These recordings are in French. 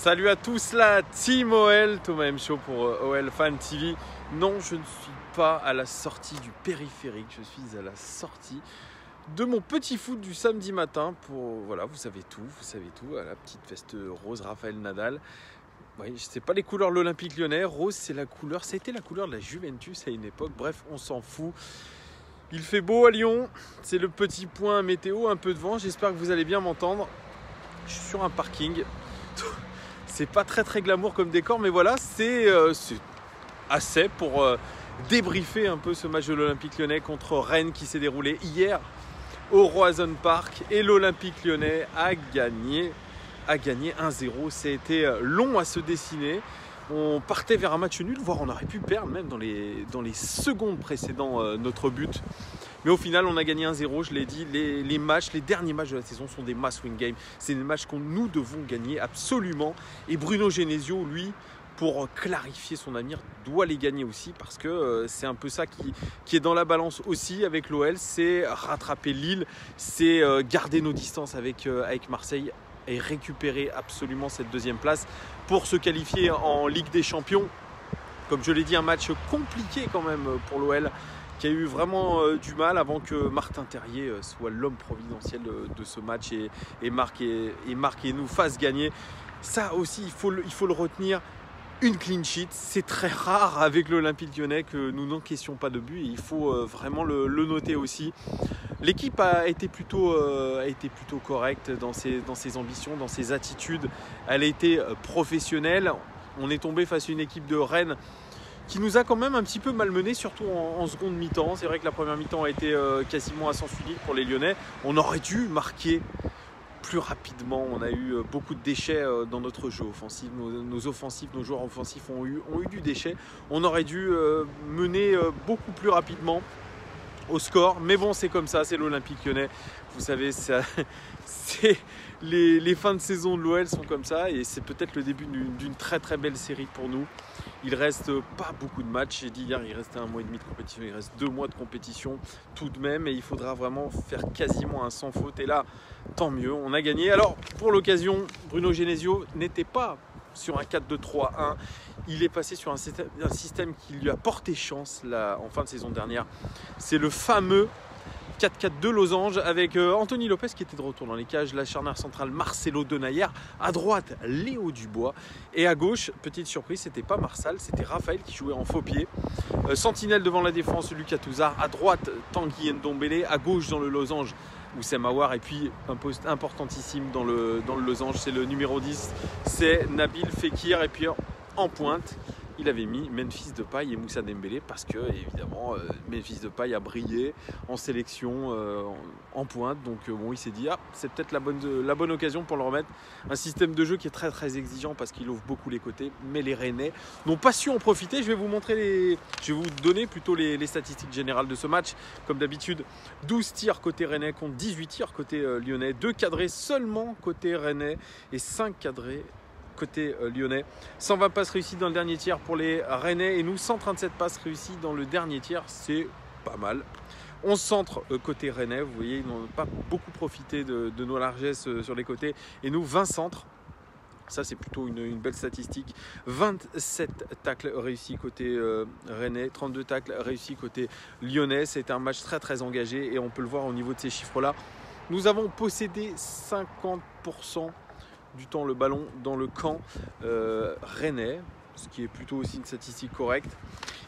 Salut à tous la Team OL, Thomas M. Show pour OL Fan TV. Non, je ne suis pas à la sortie du périphérique, je suis à la sortie de mon petit foot du samedi matin pour, voilà, vous savez tout, à la petite veste rose Raphaël Nadal. Oui, je sais pas les couleurs de l'Olympique Lyonnais, rose c'est la couleur, ça a été la couleur de la Juventus à une époque, bref, on s'en fout. Il fait beau à Lyon, c'est le petit point météo, un peu de vent, j'espère que vous allez bien m'entendre. Je suis sur un parking. C'est pas très glamour comme décor, mais voilà, c'est assez pour débriefer un peu ce match de l'Olympique Lyonnais contre Rennes qui s'est déroulé hier au Roazhon Park. Et l'Olympique Lyonnais a gagné 1-0. Ça a été long à se dessiner. On partait vers un match nul, voire on aurait pu perdre même dans les secondes précédant notre but. Mais au final, on a gagné 1-0, je l'ai dit, les derniers matchs de la saison sont des must-win games. C'est des matchs que nous devons gagner absolument. Et Bruno Genesio, lui, pour clarifier son avenir, doit les gagner aussi parce que c'est un peu ça qui est dans la balance aussi avec l'OL. C'est rattraper Lille, c'est garder nos distances avec Marseille et récupérer absolument cette deuxième place pour se qualifier en Ligue des Champions. Comme je l'ai dit, un match compliqué quand même pour l'OL, qui a eu vraiment du mal avant que Martin Terrier soit l'homme providentiel de ce match et marque et nous fasse gagner. Ça aussi, il faut le retenir. Une clean sheet, c'est très rare avec l'Olympique Lyonnais que nous n'encaissions pas de but et il faut vraiment le noter aussi. L'équipe a été plutôt correcte dans ses ambitions, dans ses attitudes. Elle a été professionnelle. On est tombé face à une équipe de Rennes qui nous a quand même un petit peu malmenés, surtout en seconde mi-temps. C'est vrai que la première mi-temps a été quasiment à sens unique pour les Lyonnais. On aurait dû marquer plus rapidement. On a eu beaucoup de déchets dans notre jeu offensif. Nos joueurs offensifs ont eu du déchet. On aurait dû mener beaucoup plus rapidement au score. Mais bon, c'est comme ça, c'est l'Olympique Lyonnais. Vous savez, les fins de saison de l'OL sont comme ça et c'est peut-être le début d'une très belle série pour nous. Il reste pas beaucoup de matchs. J'ai dit hier, il restait 1 mois et demi de compétition. Il reste 2 mois de compétition tout de même et il faudra vraiment faire quasiment un sans faute. Et là, tant mieux, on a gagné. Alors, pour l'occasion, Bruno Genesio n'était pas sur un 4-2-3-1. Il est passé sur un système qui lui a porté chance là, en fin de saison dernière. C'est le fameux 4-4-2 losange avec Anthony Lopez qui était de retour dans les cages, la charnière centrale Marcelo Denayer, à droite Léo Dubois et à gauche, petite surprise, c'était pas Marsal, c'était Raphaël qui jouait en faux pied. Sentinelle devant la défense, Lucas Touzard, à droite Tanguy Ndombele, à gauche dans le losange Oussem Aouar et puis un poste importantissime dans le losange, c'est le numéro 10, c'est Nabil Fekir et puis en pointe. Il avait mis Memphis Depay et Moussa Dembélé parce que, évidemment, Memphis Depay a brillé en sélection en pointe. Donc, bon, il s'est dit, c'est peut-être la bonne occasion pour le remettre. Un système de jeu qui est très exigeant parce qu'il ouvre beaucoup les côtés. Mais les Rennais n'ont pas su en profiter. Je vais vous donner plutôt les statistiques générales de ce match. Comme d'habitude, 12 tirs côté Rennais contre 18 tirs côté Lyonnais. 2 cadrés seulement côté Rennais et 5 cadrés côté lyonnais. 120 passes réussies dans le dernier tiers pour les Rennais et nous 137 passes réussies dans le dernier tiers, c'est pas mal. 11 centres côté Rennais, vous voyez, ils n'ont pas beaucoup profité de nos largesses sur les côtés et nous 20 centres. Ça, c'est plutôt une belle statistique. 27 tacles réussis côté Rennais, 32 tacles réussis côté lyonnais. C'est un match très engagé et on peut le voir au niveau de ces chiffres-là. Nous avons possédé 50% du temps le ballon dans le camp rennais, ce qui est plutôt aussi une statistique correcte.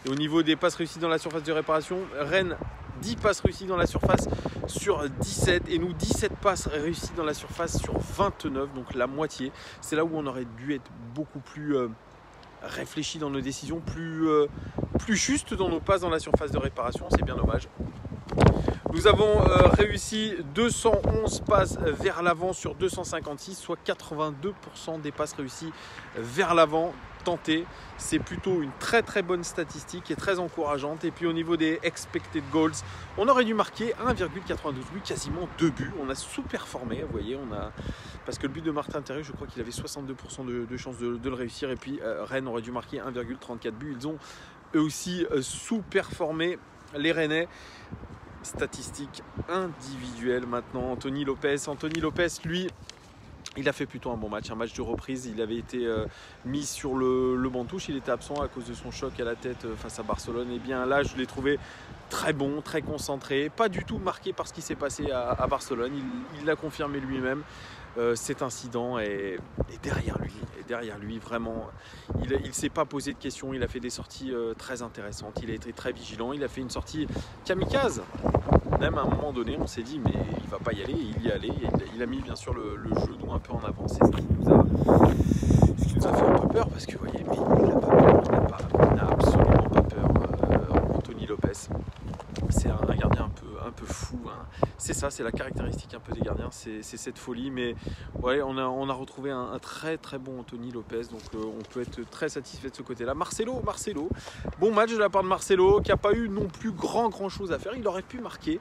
Et au niveau des passes réussies dans la surface de réparation, Rennes 10 passes réussies dans la surface sur 17 et nous 17 passes réussies dans la surface sur 29, donc la moitié. C'est là où on aurait dû être beaucoup plus réfléchi dans nos décisions, plus juste dans nos passes dans la surface de réparation, c'est bien dommage. Nous avons réussi 211 passes vers l'avant sur 256, soit 82% des passes réussies vers l'avant tentées. C'est plutôt une très bonne statistique et très encourageante. Et puis au niveau des expected goals, on aurait dû marquer 1,92 buts, quasiment 2 buts. On a sous-performé, vous voyez, parce que le but de Martin Terrier, je crois qu'il avait 62% de chances de le réussir. Et puis Rennes aurait dû marquer 1,34 buts. Ils ont eux aussi sous-performé, les Rennais. Statistiques individuelles maintenant. Anthony Lopez, lui, Il a fait plutôt un bon match, un match de reprise. Il avait été mis sur le banc de touche. Il était absent à cause de son choc à la tête face à Barcelone. Et bien là, je l'ai trouvé très bon, très concentré. Pas du tout marqué par ce qui s'est passé à Barcelone. Il l'a confirmé lui-même. Cet incident est derrière lui, vraiment. Il ne s'est pas posé de questions. Il a fait des sorties très intéressantes. Il a été très vigilant. Il a fait une sortie kamikaze. Même à un moment donné, on s'est dit mais il va pas y aller, il y est allé, il a mis bien sûr le genou un peu en avant, c'est ce qui nous a fait un peu peur parce que vous voyez, mais il n'a absolument pas peur. Anthony Lopez, c'est un gardien un peu fou, hein. C'est ça, c'est la caractéristique un peu des gardiens, c'est cette folie, mais ouais, on a retrouvé un très très bon Anthony Lopez, donc on peut être très satisfait de ce côté-là. Marcelo, bon match de la part de Marcelo, qui n'a pas eu non plus grand chose à faire. Il aurait pu marquer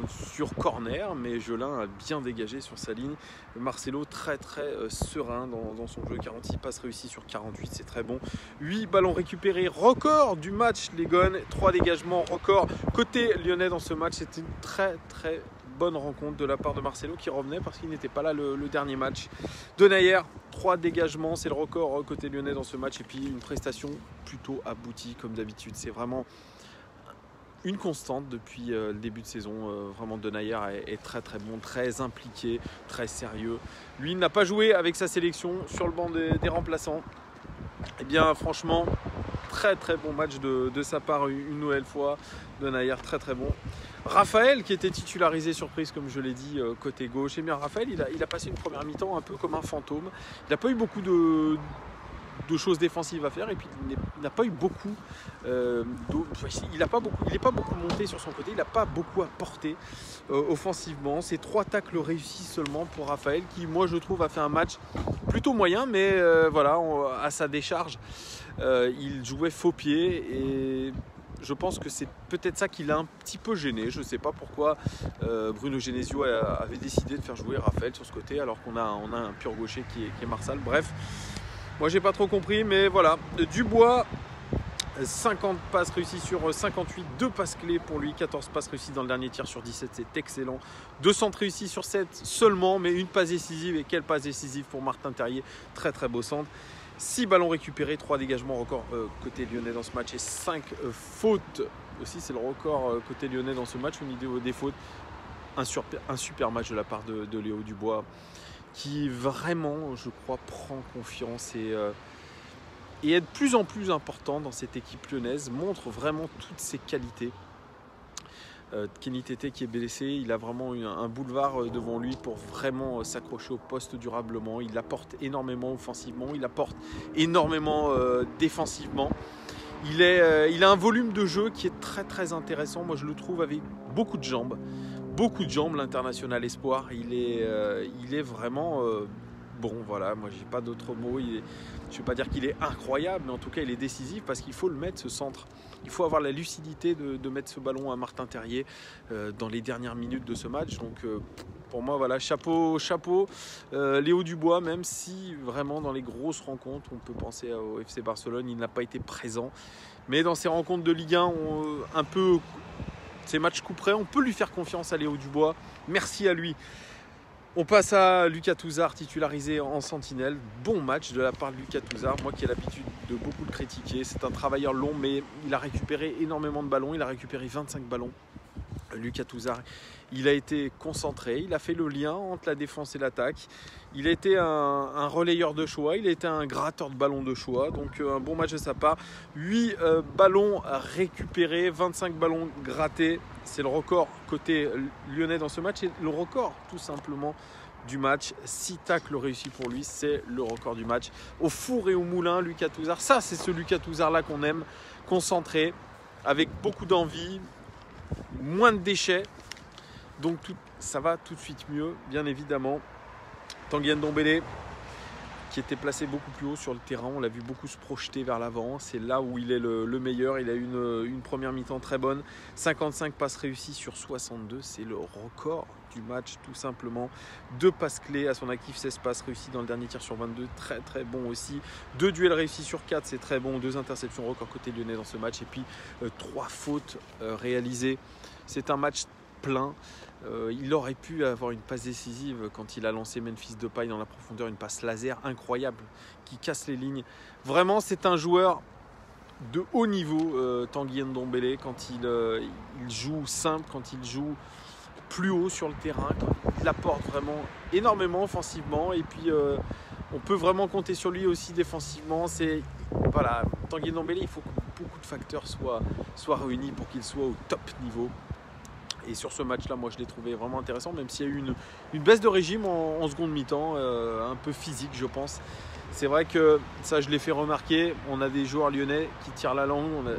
sur corner, mais Gelin a bien dégagé sur sa ligne. Marcelo très serein dans son jeu, 46 passes réussies sur 48, c'est très bon. 8 ballons récupérés, record du match les Gones, 3 dégagements, record côté lyonnais dans ce match. C'était une très bonne rencontre de la part de Marcelo qui revenait parce qu'il n'était pas là le dernier match. Denayer, 3 dégagements, c'est le record côté lyonnais dans ce match, et puis une prestation plutôt aboutie comme d'habitude. C'est vraiment une constante depuis le début de saison. Vraiment, Denayer est très bon, très impliqué, très sérieux. Lui, il n'a pas joué avec sa sélection sur le banc des remplaçants. Et bien franchement, très bon match de sa part une nouvelle fois. Denayer très bon. Raphaël qui était titularisé surprise comme je l'ai dit côté gauche. Et bien Raphaël, il a passé une première mi-temps un peu comme un fantôme. Il n'a pas eu beaucoup de choses défensives à faire, et puis il n'a pas eu beaucoup il n'est pas beaucoup monté sur son côté, il n'a pas beaucoup apporté offensivement. C'est 3 tacles réussis seulement pour Raphaël, qui moi je trouve a fait un match plutôt moyen, mais voilà, à sa décharge il jouait faux pied, et je pense que c'est peut-être ça qui l'a un petit peu gêné. Je ne sais pas pourquoi Bruno Genesio avait décidé de faire jouer Raphaël sur ce côté alors qu'on a un pur gaucher qui est Marsal. Bref, moi j'ai pas trop compris, mais voilà. Dubois, 50 passes réussies sur 58, 2 passes clés pour lui, 14 passes réussies dans le dernier tir sur 17, c'est excellent. 2 centres réussis sur 7 seulement, mais une passe décisive, et quelle passe décisive pour Martin Terrier, très beau centre. 6 ballons récupérés, 3 dégagements, record côté lyonnais dans ce match, et 5 fautes aussi, c'est le record côté lyonnais dans ce match au niveau des fautes. Un super match de la part de Léo Dubois, qui vraiment, je crois, prend confiance et est de plus en plus important dans cette équipe lyonnaise, montre vraiment toutes ses qualités. Kenny Tété qui est blessé, il a vraiment un boulevard devant lui pour vraiment s'accrocher au poste durablement. Il apporte énormément offensivement, il apporte énormément défensivement. Il a un volume de jeu qui est très intéressant. Moi je le trouve avec beaucoup de jambes, l'international espoir. Il est vraiment bon, voilà, moi j'ai pas d'autres mots. Je ne vais pas dire qu'il est incroyable, mais en tout cas il est décisif, parce qu'il faut le mettre, ce centre. Il faut avoir la lucidité de mettre ce ballon à Martin Terrier dans les dernières minutes de ce match. Donc pour moi, voilà, chapeau. Léo Dubois, même si vraiment dans les grosses rencontres, on peut penser au FC Barcelone, il n'a pas été présent. Mais dans ces rencontres de Ligue 1, ces matchs coup près, on peut lui faire confiance à Léo Dubois. Merci à lui. On passe à Lucas Touzard, titularisé en sentinelle. Bon match de la part de Lucas Touzard, moi qui ai l'habitude de beaucoup le critiquer. C'est un travailleur long, mais il a récupéré énormément de ballons. Il a récupéré 25 ballons. Lucas Touzard, il a été concentré, il a fait le lien entre la défense et l'attaque. Il a été un relayeur de choix, il a été un gratteur de ballons de choix. Donc un bon match de sa part. 8 ballons récupérés, 25 ballons grattés. C'est le record côté lyonnais dans ce match, et le record tout simplement du match. 6 tacles réussis pour lui, c'est le record du match. Au four et au moulin, Lucas Touzard, ça c'est ce Lucas Touzard là qu'on aime, concentré, avec beaucoup d'envie, moins de déchets, donc ça va tout de suite mieux, bien évidemment. Tanguy Ndombele, qui était placé beaucoup plus haut sur le terrain, on l'a vu beaucoup se projeter vers l'avant, c'est là où il est le meilleur. Il a eu une première mi-temps très bonne, 55 passes réussies sur 62, c'est le record du match tout simplement. 2 passes clés à son actif, 16 passes réussies dans le dernier tir sur 22, très bon aussi. 2 duels réussis sur 4, c'est très bon. 2 interceptions, record côté lyonnais dans ce match, et puis 3 fautes réalisées. C'est un match plein. Il aurait pu avoir une passe décisive quand il a lancé Memphis Depay dans la profondeur, une passe laser incroyable qui casse les lignes. Vraiment, c'est un joueur de haut niveau, Tanguy Ndombele, quand il joue simple, quand il joue plus haut sur le terrain, quand il apporte vraiment énormément offensivement, et puis on peut vraiment compter sur lui aussi défensivement. Voilà, Tanguy Ndombele, il faut que beaucoup de facteurs soient réunis pour qu'il soit au top niveau. Et sur ce match-là, moi je l'ai trouvé vraiment intéressant, même s'il y a eu une baisse de régime en seconde mi-temps, un peu physique je pense. C'est vrai que ça je l'ai fait remarquer, on a des joueurs lyonnais qui tirent la langue.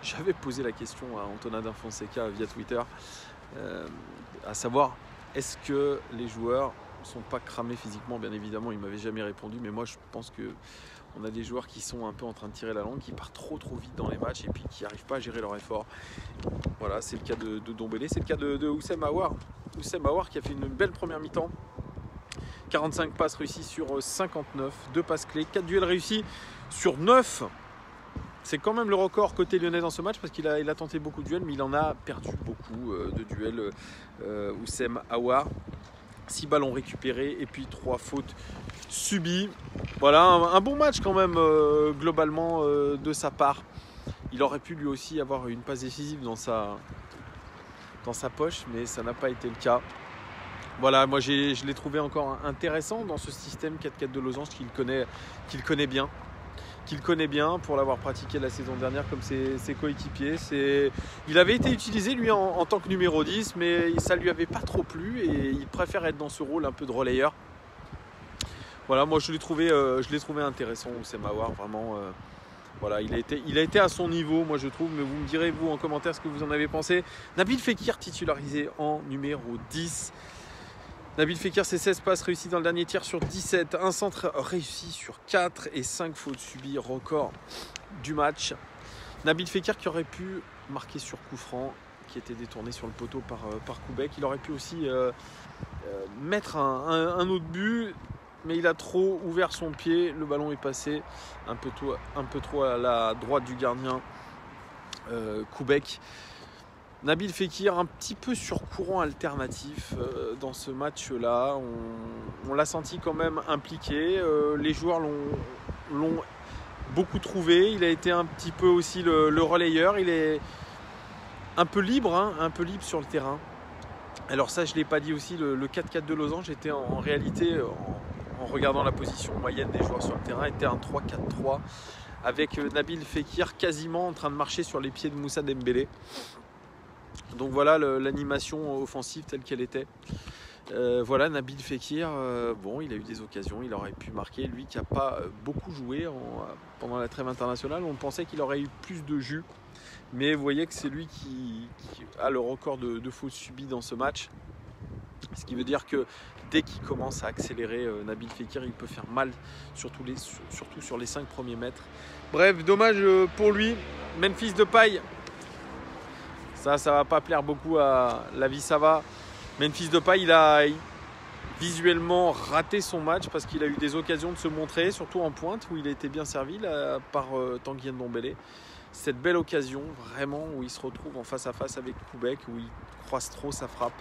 J'avais posé la question à Antonin Fonseca via Twitter, à savoir est-ce que les joueurs ne sont pas cramés physiquement. Bien évidemment, il ne m'avait jamais répondu, mais moi je pense qu'on a des joueurs qui sont un peu en train de tirer la langue, qui partent trop vite dans les matchs et puis qui n'arrivent pas à gérer leur effort. Voilà, c'est le cas de Ndombele, c'est le cas de Houssem Aouar. Houssem Aouar qui a fait une belle première mi-temps. 45 passes réussies sur 59, 2 passes clés, 4 duels réussis sur 9. C'est quand même le record côté lyonnais dans ce match parce qu'il a tenté beaucoup de duels, mais il en a perdu beaucoup de duels. Houssem Aouar, 6 ballons récupérés et puis 3 fautes subies. Voilà, un bon match quand même globalement de sa part. Il aurait pu lui aussi avoir une passe décisive dans sa poche, mais ça n'a pas été le cas. Voilà, moi je l'ai trouvé encore intéressant dans ce système 4-4 de Losange qu'il connaît bien pour l'avoir pratiqué la saison dernière comme ses coéquipiers. Il avait été utilisé lui en tant que numéro 10, mais ça ne lui avait pas trop plu et il préfère être dans ce rôle un peu de relayeur. Voilà, moi je l'ai trouvé intéressant, Houssem Aouar, vraiment. Voilà, il a été à son niveau, moi je trouve, mais vous me direz vous en commentaire ce que vous en avez pensé. Nabil Fekir titularisé en numéro 10. Nabil Fekir, c'est 16 passes réussies dans le dernier tiers sur 17, un centre réussi sur 4 et 5 fautes subies, record du match. Nabil Fekir qui aurait pu marquer sur coup franc, qui était détourné sur le poteau par Koubek. Il aurait pu aussi mettre un autre but, mais il a trop ouvert son pied, le ballon est passé un peu trop à la droite du gardien Koubek. Nabil Fekir un petit peu sur courant alternatif dans ce match-là. On l'a senti quand même impliqué. Les joueurs l'ont beaucoup trouvé. Il a été un petit peu aussi le relayeur. Il est un peu libre sur le terrain. Alors ça, je ne l'ai pas dit aussi, le 4-4 de Losange était en réalité, en regardant la position moyenne des joueurs sur le terrain, était un 3-4-3 avec Nabil Fekir quasiment en train de marcher sur les pieds de Moussa Dembélé. Donc voilà l'animation offensive telle qu'elle était. Voilà, Nabil Fekir, il a eu des occasions, il aurait pu marquer. Lui qui n'a pas beaucoup joué pendant la trêve internationale, on pensait qu'il aurait eu plus de jus. Mais vous voyez que c'est lui qui a le record de fautes subies dans ce match. Ce qui veut dire que dès qu'il commence à accélérer, Nabil Fekir, il peut faire mal, surtout sur les 5 premiers mètres. Bref, dommage pour lui. Memphis Depay. Ça va pas plaire beaucoup à Lavi Sava. Memphis Depay, il a visuellement raté son match parce qu'il a eu des occasions de se montrer, surtout en pointe où il a été bien servi là, par Tanguy Ndombele. Cette belle occasion, vraiment, où il se retrouve en face à face avec Koubek, où il croise trop sa frappe.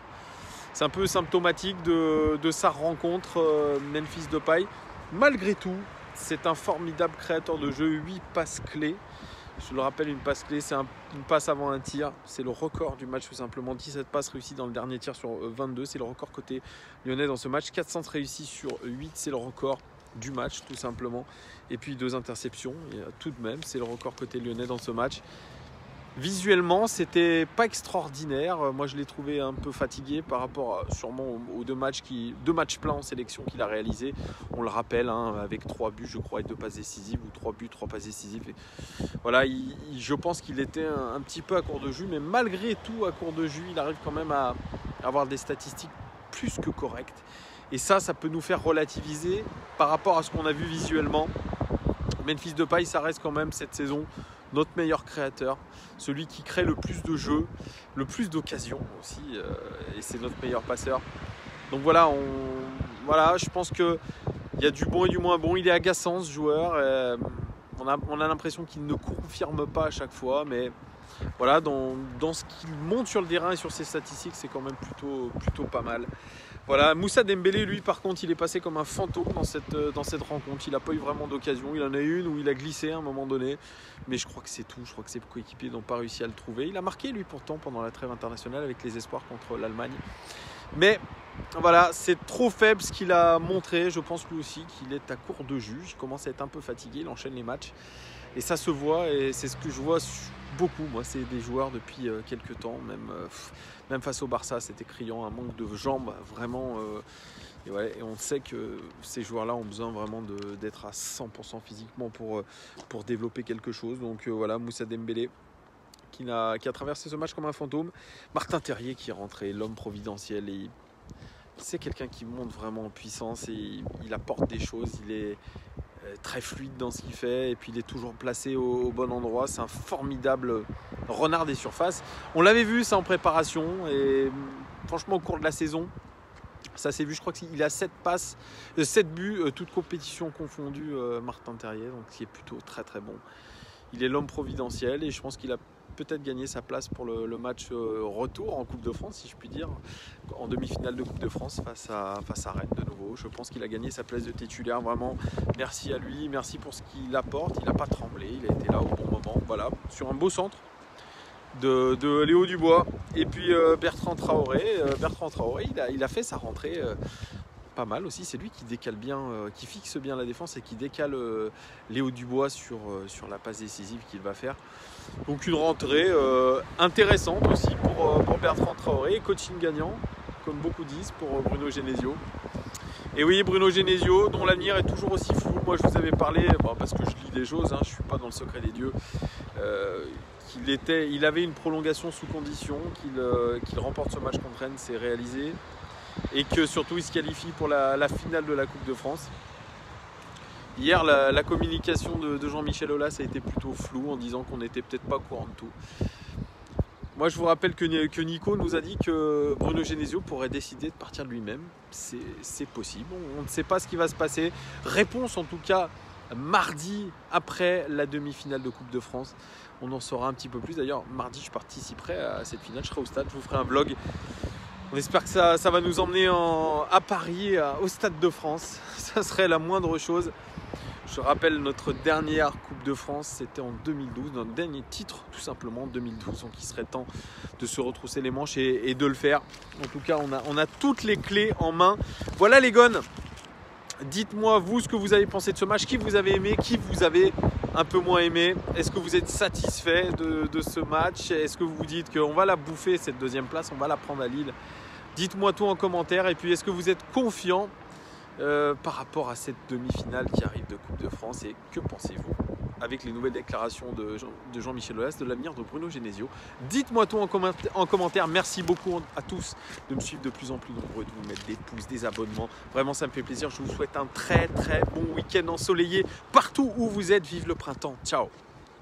C'est un peu symptomatique de sa rencontre, Memphis Depay. Malgré tout, c'est un formidable créateur de jeu, 8 passes clés. Je le rappelle, une passe clé, c'est une passe avant un tir. C'est le record du match tout simplement. 17 passes réussies dans le dernier tir sur 22. C'est le record côté lyonnais dans ce match. 4 centres réussis sur 8. C'est le record du match tout simplement. Et puis 2 interceptions. Et tout de même, c'est le record côté lyonnais dans ce match. Visuellement, c'était pas extraordinaire. Moi, je l'ai trouvé un peu fatigué par rapport sûrement aux 2 matchs pleins en sélection qu'il a réalisé. On le rappelle, avec 3 buts, je crois, et 2 passes décisives, ou 3 buts, 3 passes décisives. Et voilà, je pense qu'il était un petit peu à court de jus, mais malgré tout, à court de jus, il arrive quand même à avoir des statistiques plus que correctes. Et ça peut nous faire relativiser par rapport à ce qu'on a vu visuellement. Memphis Depay, ça reste quand même cette saison notre meilleur créateur, celui qui crée le plus de jeux, le plus d'occasions aussi, et c'est notre meilleur passeur. Donc voilà, je pense qu'il y a du bon et du moins bon. Il est agaçant ce joueur, on a l'impression qu'il ne confirme pas à chaque fois, mais voilà, dans ce qu'il montre sur le terrain et sur ses statistiques, c'est quand même plutôt pas mal. Voilà, Moussa Dembélé, lui, par contre, il est passé comme un fantôme dans cette rencontre. Il n'a pas eu vraiment d'occasion. Il en a eu une où il a glissé à un moment donné. Mais je crois que c'est tout. Je crois que ses coéquipiers n'ont pas réussi à le trouver. Il a marqué, lui, pourtant, pendant la trêve internationale avec les espoirs contre l'Allemagne. Mais voilà, c'est trop faible ce qu'il a montré. Je pense lui aussi qu'il est à court de jus. Il commence à être un peu fatigué. Il enchaîne les matchs. Et ça se voit. Et c'est ce que je vois beaucoup. Moi, c'est des joueurs depuis quelques temps. Même face au Barça, c'était criant. Un manque de jambes, vraiment. Et on sait que ces joueurs-là ont besoin vraiment d'être à 100% physiquement pour développer quelque chose. Donc voilà, Moussa Dembélé qui a traversé ce match comme un fantôme. Martin Terrier qui est rentré, l'homme providentiel. Et c'est quelqu'un qui monte vraiment en puissance et il apporte des choses. Il est très fluide dans ce qu'il fait et puis il est toujours placé au bon endroit. C'est un formidable renard des surfaces. On l'avait vu ça en préparation et franchement au cours de la saison, ça s'est vu. Je crois qu'il a 7 buts, toutes compétitions confondues, Martin Terrier, donc qui est plutôt très très bon. Il est l'homme providentiel et je pense qu'il a peut-être gagné sa place pour le match retour en Coupe de France, si je puis dire, en demi-finale de Coupe de France face à Rennes de nouveau. Je pense qu'il a gagné sa place de titulaire. Vraiment, merci à lui, merci pour ce qu'il apporte. Il n'a pas tremblé, il a été là au bon moment. Voilà, sur un beau centre de Léo Dubois. Et puis Bertrand Traoré. Il a fait sa rentrée pas mal aussi. C'est lui qui décale bien, qui fixe bien la défense et qui décale Léo Dubois sur la passe décisive qu'il va faire. Donc une rentrée intéressante aussi pour Bertrand Traoré, coaching gagnant, comme beaucoup disent, pour Bruno Genesio. Et oui, Bruno Genesio, dont l'avenir est toujours aussi flou. Moi, je vous avais parlé, parce que je lis des choses, je ne suis pas dans le secret des dieux, il avait une prolongation sous condition, qu'il remporte ce match contre Rennes, c'est réalisé, et que surtout il se qualifie pour la finale de la Coupe de France. Hier, la communication de Jean-Michel Aulas a été plutôt floue en disant qu'on n'était peut-être pas au courant de tout. Moi, je vous rappelle que Nico nous a dit que Bruno Genesio pourrait décider de partir de lui-même. C'est possible. On ne sait pas ce qui va se passer. Réponse en tout cas mardi après la demi-finale de Coupe de France. On en saura un petit peu plus. D'ailleurs, mardi, je participerai à cette finale. Je serai au stade. Je vous ferai un vlog. On espère que ça va nous emmener à Paris, au Stade de France. Ça serait la moindre chose. Je rappelle, notre dernière Coupe de France, c'était en 2012, notre dernier titre, tout simplement, en 2012. Donc il serait temps de se retrousser les manches et de le faire. En tout cas, on a toutes les clés en main. Voilà les gones. Dites-moi, vous, ce que vous avez pensé de ce match. Qui vous avez aimé, qui vous avez un peu moins aimé. Est-ce que vous êtes satisfait de ce match? Est-ce que vous vous dites qu'on va la bouffer, cette deuxième place, on va la prendre à Lille? Dites-moi tout en commentaire. Et puis, est-ce que vous êtes confiant par rapport à cette demi-finale qui arrive de Coupe de France? Et que pensez-vous avec les nouvelles déclarations de Jean-Michel Aulas de l'avenir de Bruno Genesio? Dites-moi tout en commentaire. Merci beaucoup à tous de me suivre de plus en plus nombreux, de vous mettre des pouces, des abonnements. Vraiment, ça me fait plaisir. Je vous souhaite un très très bon week-end ensoleillé partout où vous êtes. Vive le printemps. Ciao.